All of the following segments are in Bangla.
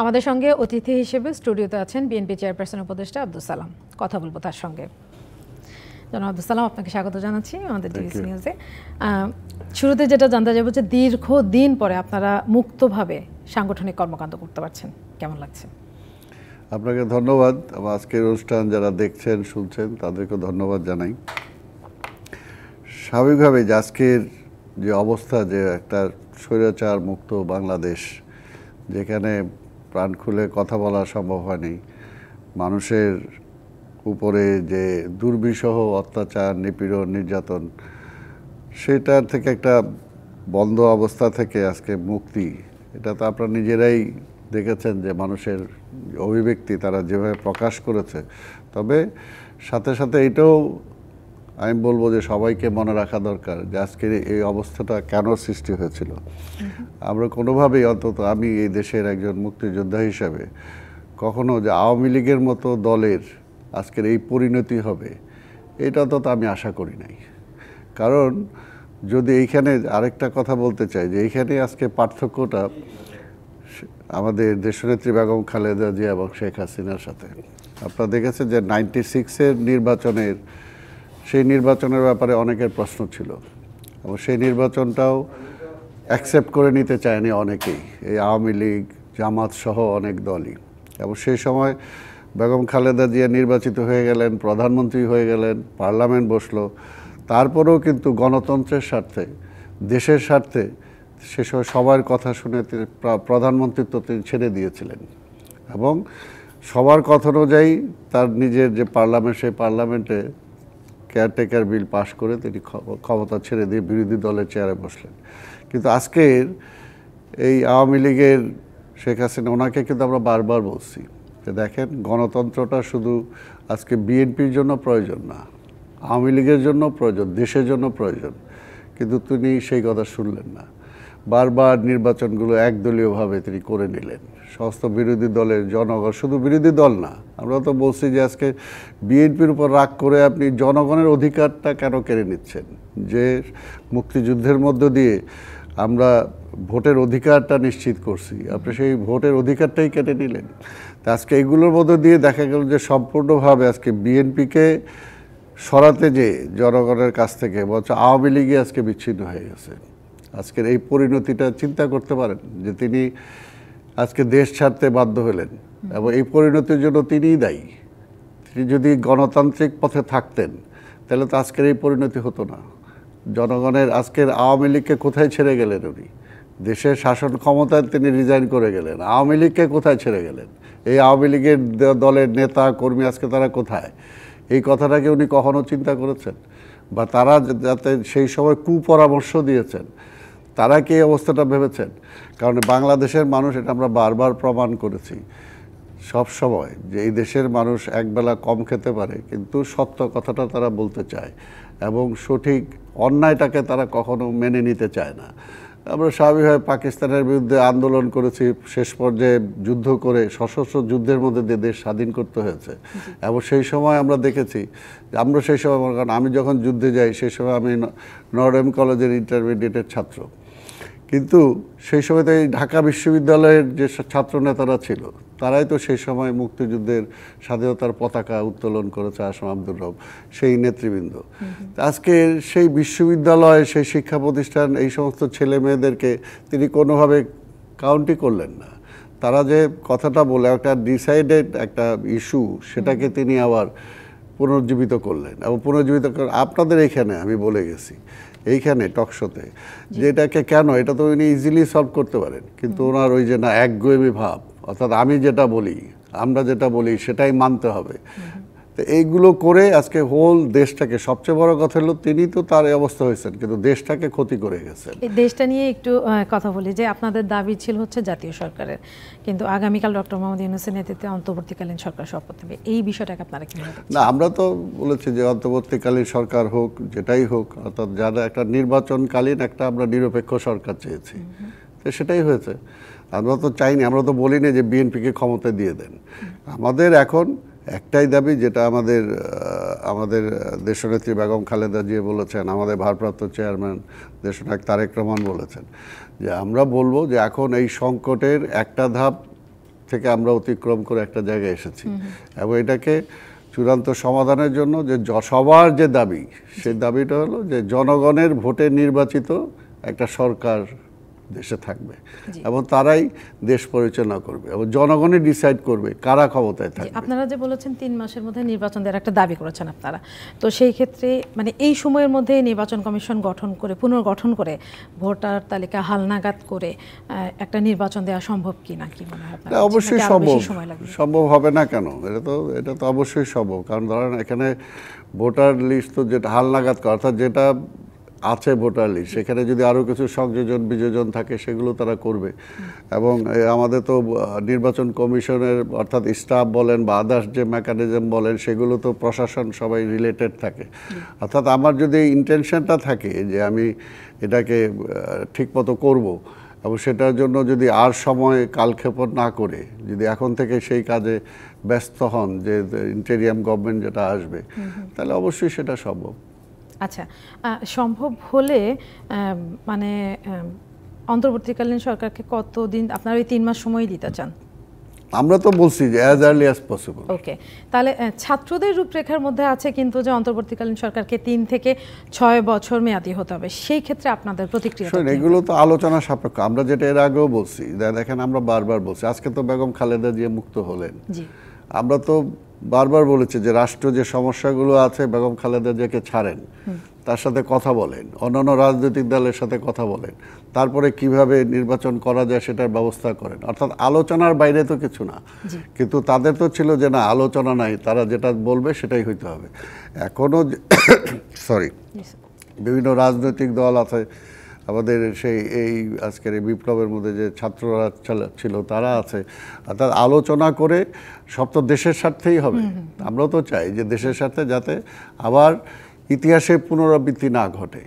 আমাদের সঙ্গে অতিথি হিসেবে স্টুডিওতে আছেন বিএনপি চেয়ারপারসন উপদেষ্টা আব্দুল সালাম। কথা বলবো তার সঙ্গে। জনাব আব্দুল সালাম, আপনাকে স্বাগত জানাচ্ছি আমাদের টিভিসি নিউজে। শুরুতে যেটা জানতে যাবো যে দীর্ঘদিন পরে আপনারা মুক্তভাবে সাংগঠনিক কর্মকাণ্ড করতে পারছেন, কেমন লাগছে? আপনাকে ধন্যবাদ। আজকের অনুষ্ঠান যারা দেখছেন শুনছেন তাদেরকে ধন্যবাদ জানাই। স্বাভাবিকভাবে আজকের যে অবস্থা, যে একটা স্বৈরাচার মুক্ত বাংলাদেশ, যেখানে প্রাণ খুলে কথা বলা সম্ভব হয়নি, মানুষের উপরে যে দুর্বিষহ অত্যাচার, নিপীড়ন, নির্যাতন, সেটার থেকে একটা বন্ধ অবস্থা থেকে আজকে মুক্তি, এটা তো আপনারা নিজেরাই দেখেছেন যে মানুষের অভিব্যক্তি তারা যেভাবে প্রকাশ করেছে। তবে সাথে সাথে এটাও আমি বলবো যে সবাইকে মনে রাখা দরকার যে আজকের এই অবস্থাটা কেন সৃষ্টি হয়েছিল। আমরা কোনোভাবেই, অন্তত আমি এই দেশের একজন মুক্তিযোদ্ধা হিসাবে, কখনো যে আওয়ামী লীগের মতো দলের আজকের এই পরিণতি হবে এটা তো আমি আশা করি নাই। কারণ যদি এইখানে আরেকটা কথা বলতে চাই যে এইখানে আজকে পার্থক্যটা আমাদের দেশনেত্রী বেগম খালেদা জিয়া এবং শেখ হাসিনার সাথে। আপনারা দেখেছেন যে 96-এর সেই নির্বাচনের ব্যাপারে অনেকের প্রশ্ন ছিল এবং সেই নির্বাচনটাও অ্যাকসেপ্ট করে নিতে চায়নি অনেকেই, এই আওয়ামী লীগ, জামাত সহ অনেক দলই। এবং সেই সময় বেগম খালেদা জিয়া নির্বাচিত হয়ে গেলেন, প্রধানমন্ত্রী হয়ে গেলেন, পার্লামেন্ট বসলো। তারপরেও কিন্তু গণতন্ত্রের স্বার্থে, দেশের স্বার্থে সেসব সবার কথা শুনে প্রধানমন্ত্রিত্ব তিনি ছেড়ে দিয়েছিলেন এবং সবার কথা অনুযায়ী তার নিজের যে পার্লামেন্ট, সেই পার্লামেন্টে কেয়ারটেকার বিল পাশ করে তিনি ক্ষমতা ছেড়ে দিয়ে বিরোধী দলের চেয়ারে বসলেন। কিন্তু আজকের এই আওয়ামী লীগের শেখ হাসিনা, ওনাকে কিন্তু আমরা বারবার বলছি যে দেখেন, গণতন্ত্রটা শুধু আজকে বিএনপির জন্য প্রয়োজন না, আওয়ামী লীগের জন্য প্রয়োজন, দেশের জন্য প্রয়োজন। কিন্তু তিনি সেই কথা শুনলেন না। বারবার নির্বাচনগুলো একদলীয়ভাবে তিনি করে নিলেন। সমস্ত বিরোধী দলের জনগণ, শুধু বিরোধী দল না, আমরা তো বলছি যে আজকে বিএনপির উপর রাগ করে আপনি জনগণের অধিকারটা কেন কেড়ে নিচ্ছেন? যে মুক্তিযুদ্ধের মধ্য দিয়ে আমরা ভোটের অধিকারটা নিশ্চিত করছি, আপনি সেই ভোটের অধিকারটাই কেটে নিলেন। তা আজকে এগুলোর মধ্য দিয়ে দেখা গেল যে সম্পূর্ণভাবে আজকে বিএনপিকে সরাতে যে জনগণের কাছ থেকে বলছে আওয়ামী লীগে আজকে বিচ্ছিন্ন হয়ে গেছে। আজকের এই পরিণতিটা চিন্তা করতে পারেন যে তিনি আজকে দেশ ছাড়তে বাধ্য হলেন এবং এই পরিণতির জন্য তিনিই দায়ী। তিনি যদি গণতান্ত্রিক পথে থাকতেন তাহলে তো আজকের এই পরিণতি হতো না। জনগণের আজকের আওয়ামী লীগকে কোথায় ছেড়ে গেলেন উনি? দেশের শাসন ক্ষমতায় তিনি রিজাইন করে গেলেন, আওয়ামী লীগকে কোথায় ছেড়ে গেলেন? এই আওয়ামী লীগের দলের নেতা কর্মী আজকে তারা কোথায়? এই কথাটাকে উনি কখনো চিন্তা করেছেন? বা তারা যাতে সেই সময় কুপরামর্শ দিয়েছেন, তারা কি এই অবস্থাটা ভেবেছেন? কারণ বাংলাদেশের মানুষ, এটা আমরা বারবার প্রমাণ করেছি সব সময়, যে এই দেশের মানুষ একবেলা কম খেতে পারে কিন্তু সত্য কথাটা তারা বলতে চায় এবং সঠিক অন্যায়টাকে তারা কখনো মেনে নিতে চায় না। আমরা স্বাভাবিকভাবে পাকিস্তানের বিরুদ্ধে আন্দোলন করেছি, শেষ পর্যায়ে যুদ্ধ করে সশস্ত্র যুদ্ধের মধ্যে দিয়ে দেশ স্বাধীন করতে হয়েছে। এবং সেই সময় আমরা দেখেছি, আমরা সেই সময়, কারণ আমি যখন যুদ্ধে যাই সেই সময় আমি নর্ডেম কলেজের ইন্টারমিডিয়েটের ছাত্র, কিন্তু সেই সময় তো এই ঢাকা বিশ্ববিদ্যালয়ের যে ছাত্র নেতারা ছিল তারাই তো সেই সময় মুক্তিযুদ্ধের স্বাধীনতার পতাকা উত্তোলন করেছে, আসম আব্দুর রব, সেই নেতৃবৃন্দ। আজকে সেই বিশ্ববিদ্যালয়, সেই শিক্ষা প্রতিষ্ঠান, এই সমস্ত ছেলে মেয়েদেরকে তিনি কোনোভাবে কাউন্টই করলেন না। তারা যে কথাটা বলে একটা ডিসাইডেড একটা ইস্যু, সেটাকে তিনি আবার পুনর্জীবিত করলেন এবং পুনর্জীবিত করে আপনাদের এইখানে আমি বলে গেছি, এইখানে টকশোতে, যে এটাকে কেন, এটা তো উনি ইজিলি সলভ করতে পারেন, কিন্তু ওনার ওই যে না একগুঁয়েমি ভাব, অর্থাৎ আমি যেটা বলি, আমরা যেটা বলি সেটাই মানতে হবে, তো এইগুলো করে আজকে হোল দেশটাকে, সবচেয়ে বড় কথা হলো তিনি তো তার এই অবস্থা হয়েছেন কিন্তু দেশটাকে ক্ষতি করে গেছেন। এই দেশটা নিয়ে একটু কথা বলি যে আপনাদের দাবি ছিল হচ্ছে জাতীয় সরকারের, কিন্তু আগামীকাল ডক্টর মোহাম্মদ ইউনূসের নেতৃত্বে অন্তর্বর্তীকালীন সরকার শপথ নেবে, এই বিষয়টাকে আপনারা কিভাবে দেখছেন? না, আমরা তো বলেছি যে অন্তর্বর্তীকালীন সরকার হোক, যেটাই হোক, অর্থাৎ যারা একটা নির্বাচনকালীন একটা আমরা নিরপেক্ষ সরকার চেয়েছি, তো সেটাই হয়েছে। আমরা তো চাইনি, আমরা তো বলিনি যে বিএনপিকে ক্ষমতা দিয়ে দেন। আমাদের এখন একটাই দাবি, যেটা আমাদের দেশনেত্রী বেগম খালেদা জিয়া বলেছেন, আমাদের ভারপ্রাপ্ত চেয়ারম্যান দেশনায়ক তারেক রহমান বলেছেন, যে আমরা বলবো যে এখন এই সংকটের একটা ধাপ থেকে আমরা অতিক্রম করে একটা জায়গায় এসেছি এবং এটাকে চূড়ান্ত সমাধানের জন্য যে সবার যে দাবি, সেই দাবিটা হলো যে জনগণের ভোটে নির্বাচিত একটা সরকার দেশে থাকবে এবং তারাই দেশ পরিচালনা করবে এবং জনগণই ডিসাইড করবে কারা ক্ষমতায় থাকবে। আপনারা যে বলেছেন 3 মাসের মধ্যে নির্বাচন দেওয়ার একটা দাবি করেছেন আপনারা, তো সেই ক্ষেত্রে মানে এই সময়ের মধ্যে নির্বাচন কমিশন গঠন করে পুনর্গঠন করে ভোটার তালিকা হালনাগাদ করে একটা নির্বাচন দেওয়া সম্ভব কি না, কি মনে হয়? অবশ্যই সম্ভব হবে না কেন, এটা তো অবশ্যই সম্ভব। কারণ ধরেন এখানে ভোটার লিস্ট তো যেটা হালনাগাদ করা, অর্থাৎ যেটা আছে ভোটার লিস্ট সেখানে যদি আরও কিছু সংযোজন বিযোজন থাকে সেগুলো তারা করবে। এবং আমাদের তো নির্বাচন কমিশনের অর্থাৎ স্টাফ বলেন বা আদার্স যে মেকানিজম বলেন সেগুলো তো প্রশাসন সবাই রিলেটেড থাকে। অর্থাৎ আমার যদি ইন্টেনশনটা থাকে যে আমি এটাকে ঠিকমতো করব এবং সেটার জন্য যদি আর সময় কালক্ষেপণ না করে যদি এখন থেকে সেই কাজে ব্যস্ত হন যে ইন্টেরিয়াম গভর্নমেন্ট যেটা আসবে, তাহলে অবশ্যই সেটা সম্ভব। আচ্ছা, সম্ভব হলে মানে অন্তর্বর্তীকালীন সরকারকে কতদিন আপনারা ওই 3 মাস সময় দিতে চান? আমরা তো বলছি যে অ্যাজ আর্লি অ্যাজ পসিবল। ওকে, তাহলে ছাত্রদের রূপরেখার মধ্যে আছে কিন্তু যে অন্তর্বর্তীকালীন সরকারকে 3 থেকে 6 বছর মেয়াদি হতে হবে, সেই ক্ষেত্রে আপনাদের প্রতিক্রিয়া? এগুলো তো আলোচনা সাপেক্ষ। আমরা যেটা এর আগেও বলছি, দেখেন আমরা বারবার বলছি, আজকে তো বেগম খালেদা জিয়া মুক্ত হলেন, আমরা তো বারবার বলেছি যে রাষ্ট্র যে সমস্যাগুলো আছে বেগম খালেদা জিয়াকে ছাড়েন, তার সাথে কথা বলেন, অন্যান্য রাজনৈতিক দলের সাথে কথা বলেন, তারপরে কিভাবে নির্বাচন করা যায় সেটার ব্যবস্থা করেন। অর্থাৎ আলোচনার বাইরে তো কিছু না। কিন্তু তাদের তো ছিল যে না, আলোচনা নাই, তারা যেটা বলবে সেটাই হইতে হবে। এখনও বিভিন্ন রাজনৈতিক দল আছে, আমাদের সেই এই আজকের এই বিপ্লবের মধ্যে যে ছাত্ররা ছিল তারা আছে, অর্থাৎ আলোচনা করে সব তো দেশের স্বার্থেই হবে। আমরাও তো চাই যে দেশের স্বার্থে যাতে আবার ইতিহাসের পুনরাবৃত্তি না ঘটে।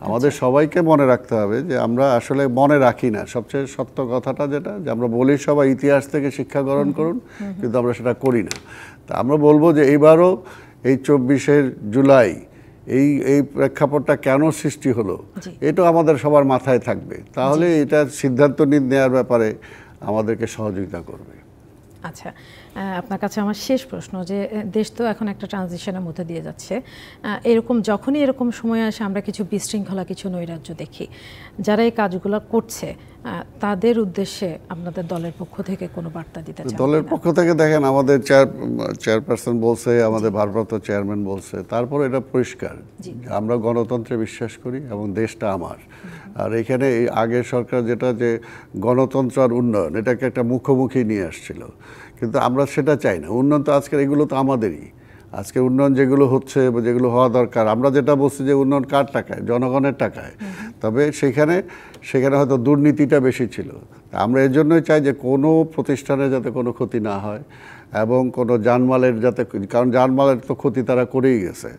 আমাদের সবাইকে মনে রাখতে হবে যে আমরা আসলে মনে রাখি না, সবচেয়ে সত্য কথাটা যেটা, যে আমরা বলি সবাই ইতিহাস থেকে শিক্ষা গ্রহণ করুন, কিন্তু আমরা সেটা করি না। তা আমরা বলবো যে এইবারও এই 24 জুলাই এই প্রেক্ষাপটটা কেন সৃষ্টি হলো এটা আমাদের সবার মাথায় থাকবে, তাহলে এটা সিদ্ধান্ত নেওয়ার ব্যাপারে আমাদেরকে সহযোগিতা করবে। আচ্ছা, আপনার কাছে আমার শেষ প্রশ্ন, যে দেশ তো এখন একটা ট্রানজিশনের মধ্যে দিয়ে যাচ্ছে, যখনই এরকম সময় আসে আমরা কিছু বিশৃঙ্খলা, কিছু নৈরাজ্য দেখি, যারা এই কাজগুলো করছে তাদের উদ্দেশ্যে আপনাদের দলের পক্ষ থেকে কোনো বার্তা দিতে চান? দলের পক্ষ থেকে দেখেন আমাদের চেয়ারপারসন বলছে, আমাদের ভারপ্রাপ্ত চেয়ারম্যান বলছে, তারপর এটা পরিষ্কার আমরা গণতন্ত্রে বিশ্বাস করি এবং দেশটা আমার। আর এখানে এই আগের সরকার যেটা যে গণতন্ত্র আর উন্নয়ন এটাকে একটা মুখোমুখি নিয়ে আসছিল, কিন্তু আমরা সেটা চাই না। উন্নয়ন তো আজকের এগুলো তো আমাদেরই, আজকে উন্নয়ন যেগুলো হচ্ছে যেগুলো হওয়া দরকার, আমরা যেটা বলছি যে উন্নয়ন কার টাকায়, জনগণের টাকায়, তবে সেখানে হয়তো দুর্নীতিটা বেশি ছিল। আমরা এর জন্যই চাই যে কোনো প্রতিষ্ঠানে যাতে কোনো ক্ষতি না হয় এবং কোনো জানমালের যাতে, কারণ জানমালের তো ক্ষতি তারা করেই গেছে।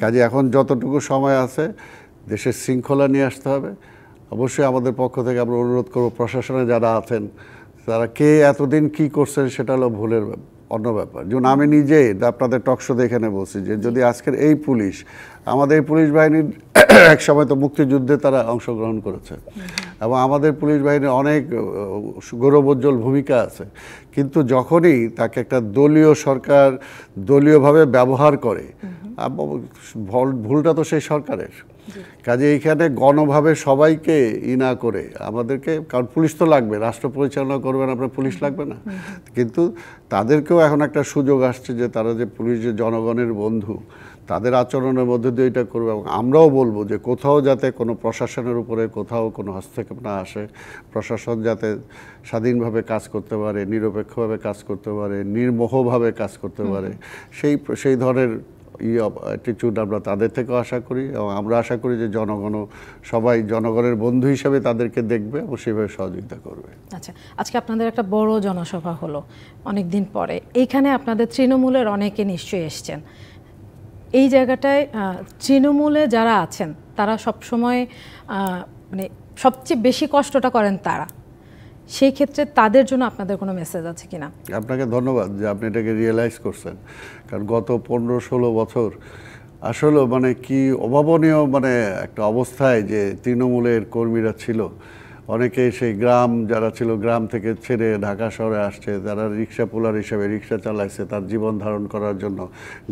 কাজে এখন যতটুকু সময় আছে দেশের শৃঙ্খলা নিয়ে আসতে হবে। অবশ্যই আমাদের পক্ষ থেকে আমরা অনুরোধ করব প্রশাসনে যারা আছেন তারা কে এতদিন কি করছেন সেটা হলো ভুলের অন্য ব্যাপার। যেমন আমি নিজে আপনাদের টকশোতে এখানে বলছি যে যদি আজকের এই পুলিশ, আমাদের পুলিশ বাহিনীর এক সময় তো মুক্তিযুদ্ধে তারা অংশগ্রহণ করেছে এবং আমাদের পুলিশ বাহিনীর অনেক গৌরবোজ্জ্বল ভূমিকা আছে, কিন্তু যখনই তাকে একটা দলীয় সরকার দলীয়ভাবে ব্যবহার করে, ভুলটা তো সেই সরকারের। কাজে এইখানে গণভাবে সবাইকে না করে আমাদেরকে, কারণ পুলিশ তো লাগবে, রাষ্ট্র পরিচালনা করবেন আপনার, পুলিশ লাগবে না? কিন্তু তাদেরকেও এখন একটা সুযোগ আসছে যে তারা যে পুলিশ যে জনগণের বন্ধু, তাদের আচরণের মধ্যে দিয়ে এটা করবে। এবং আমরাও বলবো যে কোথাও যাতে কোনো প্রশাসনের উপরে কোথাও কোনো হস্তক্ষেপ না আসে, প্রশাসন যাতে স্বাধীনভাবে কাজ করতে পারে, নিরপেক্ষভাবে কাজ করতে পারে, নির্মোহভাবে কাজ করতে পারে, সেই ধরনের অ্যাটিটিউড আমরা তাদের থেকেও আশা করি। এবং আমরা আশা করি যে জনগণও সবাই জনগণের বন্ধু হিসাবে তাদেরকে দেখবে এবং সেভাবে সহযোগিতা করবে। আচ্ছা, আজকে আপনাদের একটা বড় জনসভা হলো অনেক দিন পরে, এইখানে আপনাদের তৃণমূলের অনেকে নিশ্চয়ই এসছেন। এই জায়গাটায় তৃণমূলে যারা আছেন তারা সবসময় মানে সবচেয়ে বেশি কষ্টটা করেন তারা, সেই ক্ষেত্রে তাদের জন্য আপনাদের কোনো মেসেজ আছে কিনা? আপনাকে ধন্যবাদ যে আপনি এটাকে রিয়েলাইজ করছেন, কারণ গত 15-16 বছর আসলে মানে কি অভাবনীয় মানে একটা অবস্থায় যে তৃণমূলের কর্মীরা ছিল, অনেকে সেই গ্রাম যারা ছিল গ্রাম থেকে ছেড়ে ঢাকা শহরে আসছে, যারা রিক্সা পুলার হিসেবে রিক্সা চালাইছে তার জীবন ধারণ করার জন্য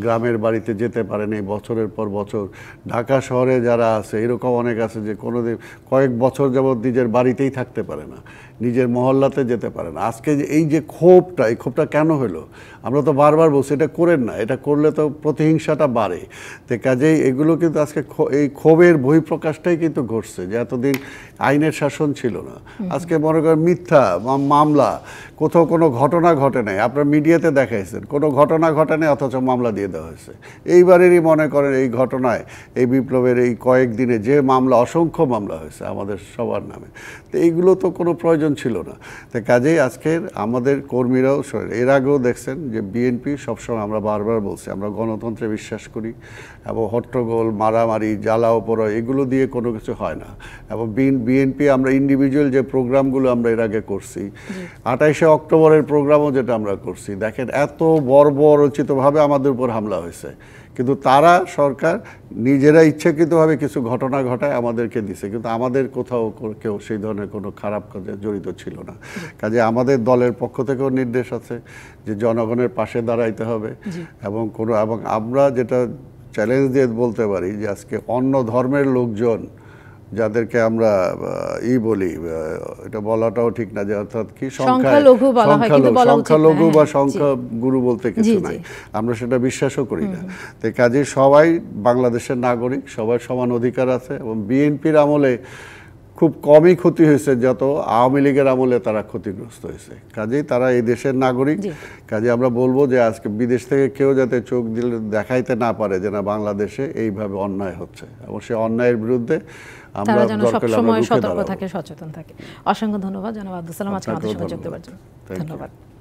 গ্রামের বাড়িতে যেতে পারেনি বছরের পর বছর। ঢাকা শহরে যারা আছে এরকম অনেক আছে যে কোনোদিন কয়েক বছর যাবৎ নিজের বাড়িতেই থাকতে পারে না, নিজের মহল্লাতে যেতে পারে না। আজকে যে এই যে ক্ষোভটা, এই ক্ষোভটা কেন হলো? আমরা তো বারবার বলছি এটা করেন না, এটা করলে তো প্রতিহিংসাটা বাড়ে। তো কাজেই এগুলো কিন্তু আজকে এই ক্ষোভের বহিঃপ্রকাশটাই কিন্তু ঘটছে, যে এতদিন আইনের শাসন ছিল না। আজকে মনে করেন মিথ্যা মামলা, কোথাও কোনো ঘটনা ঘটে নাই, আপনার মিডিয়াতে দেখাইছেন কোনো ঘটনা ঘটে নাই অথচ মামলা দিয়ে দেওয়া হয়েছে। এইবারেরই মনে করেন এই ঘটনায়, এই বিপ্লবের এই কয়েকদিনে যে মামলা, অসংখ্য মামলা হয়েছে আমাদের সবার নামে, তো এইগুলো তো কোনো প্রয়োজন ছিল না। তো কাজেই আজকের আমাদের কর্মীরাও, এর আগেও দেখছেন যে বিএনপি সবসময়, আমরা বারবার বলছি আমরা গণতন্ত্রে বিশ্বাস করি এবং হট্টগোল, মারামারি, জ্বালাও পোড়া এগুলো দিয়ে কোনো কিছু হয় না। এবং বিএনপি আমরা ইন্ডিভিজুয়াল যে প্রোগ্রামগুলো আমরা এর আগে করছি, 28শে অক্টোবরের প্রোগ্রামও যেটা আমরা করছি, দেখেন এত বর্বরচিতভাবে আমাদের উপর হামলা হয়েছে, কিন্তু তারা সরকার নিজেরা ইচ্ছাকৃতভাবে কিছু ঘটনা ঘটায় আমাদেরকে দিছে, কিন্তু আমাদের কোথাও কেউ সেই ধরনের কোনো খারাপ কাজে জড়িত ছিল না। কাজে আমাদের দলের পক্ষ থেকেও নির্দেশ আছে যে জনগণের পাশে দাঁড়াইতে হবে। এবং আমরা যেটা চ্যালেঞ্জ দিয়ে বলতে পারি যে আজকে অন্য ধর্মের লোকজন যাদেরকে আমরা বলি, এটা বলাটাও ঠিক না, যে অর্থাৎ কি সংখ্যালঘু বা সংখ্যা গুরু বলতে কিছু নাই, আমরা সেটা বিশ্বাসও করি না। তো কাজে সবাই বাংলাদেশের নাগরিক, সবার সমান অধিকার আছে। এবং বিএনপির আমলে খুব কমই ক্ষতি হয়েছে যত আওয়ামী লীগের আমলে তারা ক্ষতিগ্রস্ত হয়েছে। কাজেই তারা এই দেশের নাগরিক। কাজে আমরা বলবো যে আজকে বিদেশ থেকে কেউ যাতে চোখ দিলে দেখাইতে না পারে যে না বাংলাদেশে এইভাবে অন্যায় হচ্ছে, এবং সেই অন্যায়ের বিরুদ্ধে আমরা সবসময় সতর্ক থাকে, সচেতন থাকে। অসংখ্য ধন্যবাদ জনাব আব্দুস সালাম আজকে আমাদের সঙ্গে যুক্ত হওয়ার জন্য। ধন্যবাদ।